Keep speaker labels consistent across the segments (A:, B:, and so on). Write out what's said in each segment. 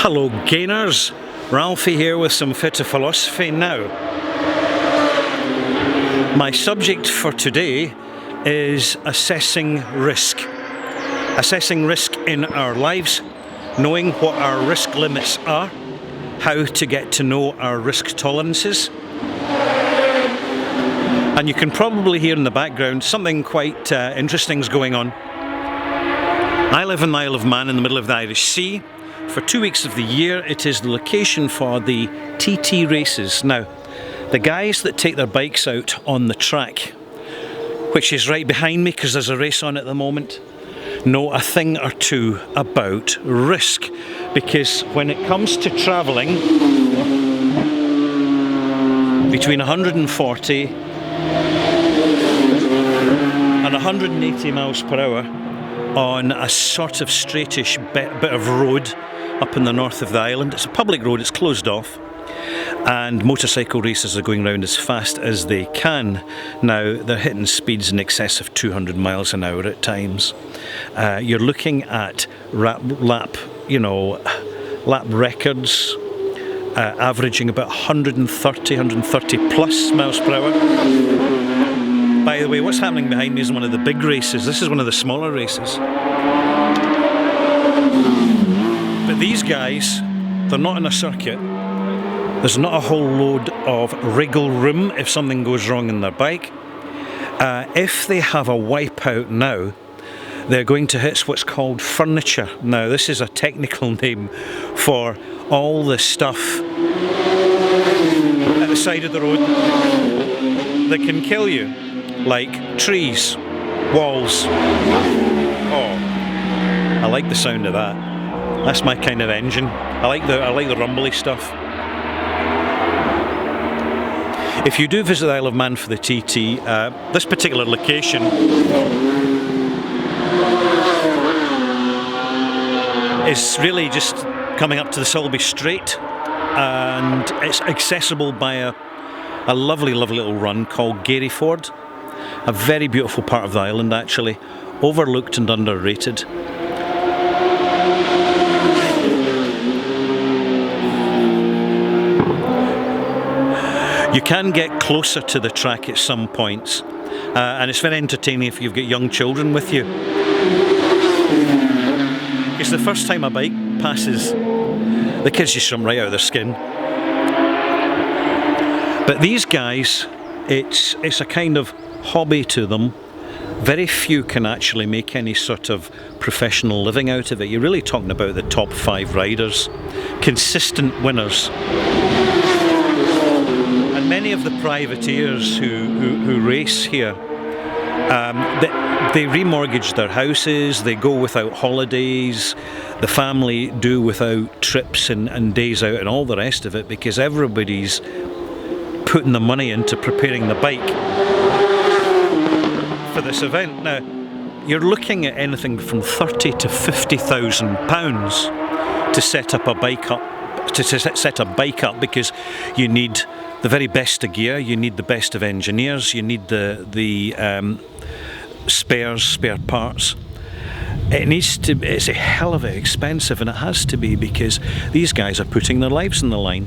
A: Hello gainers, Ralphie here with some Fit of Philosophy now. My subject for today is assessing risk. Assessing risk in our lives, knowing what our risk limits are, how to get to know our risk tolerances. And you can probably hear in the background something quite interesting is going on. I live in the Isle of Man in the middle of the Irish Sea. For 2 weeks of the year it is the location for the TT races. Now, the guys that take their bikes out on the track, which is right behind me because there's a race on at the moment, know a thing or two about risk, because when it comes to travelling between 140 and 180 miles per hour on a sort of straightish bit of road up in the north of the island. It's a public road, it's closed off, and motorcycle racers are going round as fast as they can. Now, they're hitting speeds in excess of 200 miles an hour at times. You're looking at lap records averaging about 130 plus miles per hour. By the way, what's happening behind me is one of the big races. This is one of the smaller races. But these guys, they're not in a circuit. There's not a whole load of wriggle room if something goes wrong in their bike. If they have a wipeout now, they're going to hit what's called furniture. Now, this is a technical name for all the stuff at the side of the road that can kill you, like trees, walls. Oh, I like the sound of that. That's my kind of engine. I like the rumbly stuff. If you do visit the Isle of Man for the TT, this particular location is really just coming up to the Sulby Strait, and it's accessible by a lovely little run called Gary Ford. A very beautiful part of the island, actually, overlooked and underrated. You can get closer to the track at some points, and it's very entertaining if you've got young children with you. It's the first time a bike passes, the kids just jump right out of their skin. But these guys, it's a kind of hobby to them. Very few can actually make any sort of professional living out of it. You're really talking about the top 5 riders, consistent winners. And many of the privateers who race here, they remortgage their houses, they go without holidays, the family do without trips and days out and all the rest of it, because everybody's putting the money into preparing the bike for this event. Now, you're looking at anything from £30,000 to £50,000 to set up a bike up, because you need the very best of gear, you need the best of engineers, you need the spare parts. It's a hell of it expensive, and it has to be, because these guys are putting their lives on the line.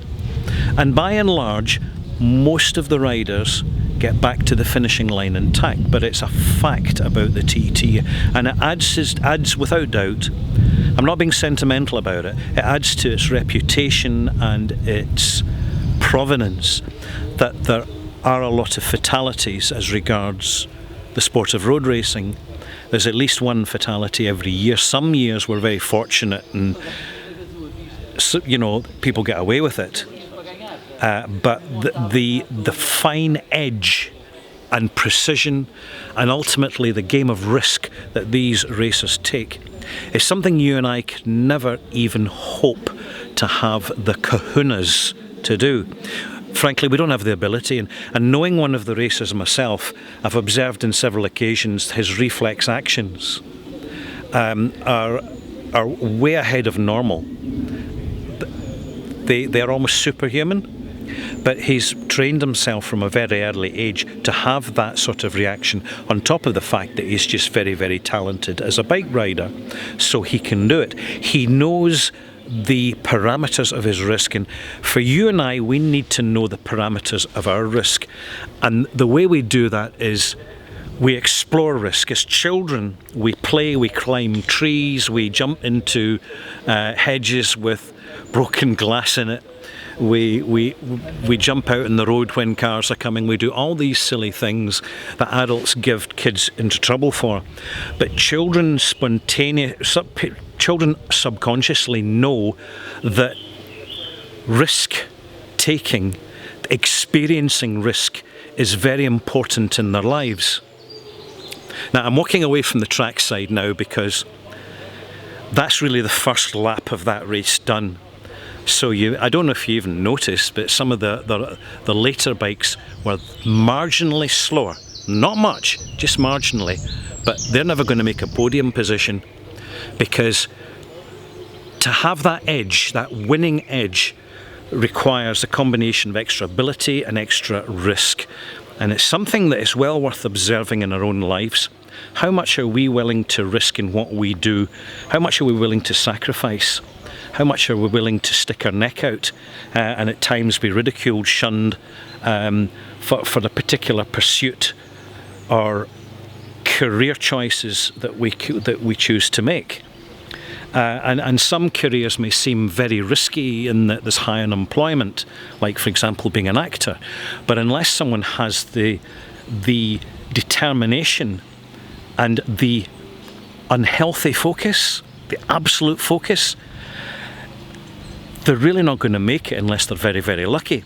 A: And by and large, most of the riders get back to the finishing line intact, but it's a fact about the TT, and it adds without doubt, I'm not being sentimental about it, it adds to its reputation and its provenance that there are a lot of fatalities as regards the sport of road racing. There's at least one fatality every year. Some years we're very fortunate and people get away with it. But the fine edge and precision, and ultimately the game of risk that these racers take, is something you and I could never even hope to have the kahunas to do. Frankly, we don't have the ability, and knowing one of the racers myself, I've observed on several occasions his reflex actions are way ahead of normal. They are almost superhuman. But he's trained himself from a very early age to have that sort of reaction, on top of the fact that he's just very, very talented as a bike rider, so he can do it. He knows the parameters of his risk. And for you and I, we need to know the parameters of our risk. And the way we do that is we explore risk. As children, we play, we climb trees, we jump into hedges with broken glass in it. We jump out in the road when cars are coming. We do all these silly things that adults give kids into trouble for. But children subconsciously know that risk taking, experiencing risk is very important in their lives. Now, I'm walking away from the trackside now because that's really the first lap of that race done. So I don't know if you even noticed, but some of the later bikes were marginally slower. Not much, just marginally. But they're never going to make a podium position, because to have that edge, that winning edge, requires a combination of extra ability and extra risk. And it's something that is well worth observing in our own lives. How much are we willing to risk in what we do? How much are we willing to sacrifice? How much are we willing to stick our neck out and at times be ridiculed, shunned for the particular pursuit or career choices that we choose to make? And some careers may seem very risky in that there's high unemployment, like for example being an actor. But unless someone has the determination and the unhealthy focus, the absolute focus, they're really not going to make it unless they're very, very lucky.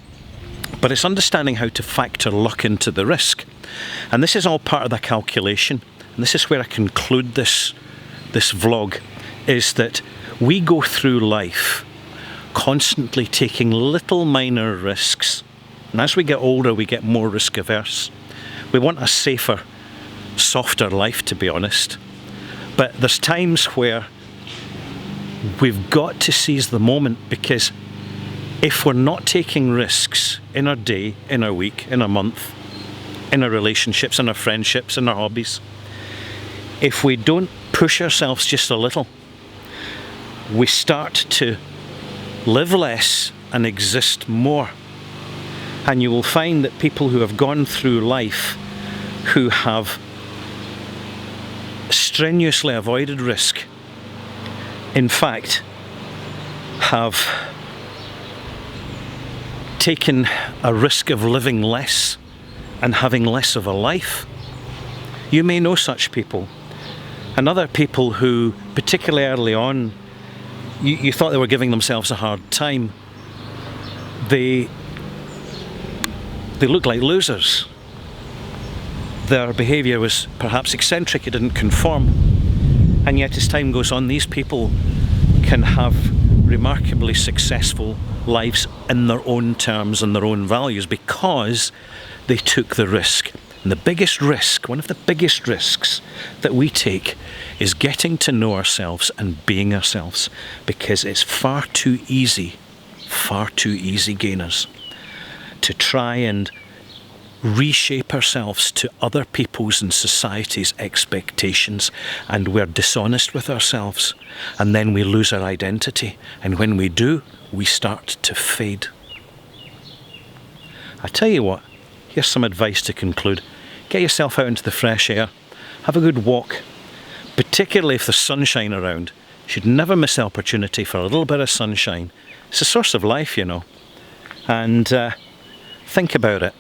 A: But it's understanding how to factor luck into the risk. And this is all part of the calculation. And this is where I conclude this vlog, is that we go through life constantly taking little minor risks. And as we get older, we get more risk averse. We want a safer, softer life, to be honest. But there's times where we've got to seize the moment, because if we're not taking risks in our day, in our week, in our month, in our relationships, in our friendships, in our hobbies, if we don't push ourselves just a little, we start to live less and exist more. And you will find that people who have gone through life, who have strenuously avoided risk, in fact, have taken a risk of living less and having less of a life. You may know such people. And other people who, particularly early on, you thought they were giving themselves a hard time. They looked like losers. Their behaviour was perhaps eccentric, it didn't conform. And yet as time goes on, these people can have remarkably successful lives in their own terms and their own values, because they took the risk. And the biggest risk, one of the biggest risks that we take, is getting to know ourselves and being ourselves, because it's far too easy, gainers, to try and reshape ourselves to other people's and society's expectations, and we're dishonest with ourselves, and then we lose our identity, and when we do, we start to fade. I tell you what, here's some advice to conclude. Get yourself out into the fresh air, have a good walk, particularly if there's sunshine around. You should never miss the opportunity for a little bit of sunshine. It's a source of life, you know, and think about it.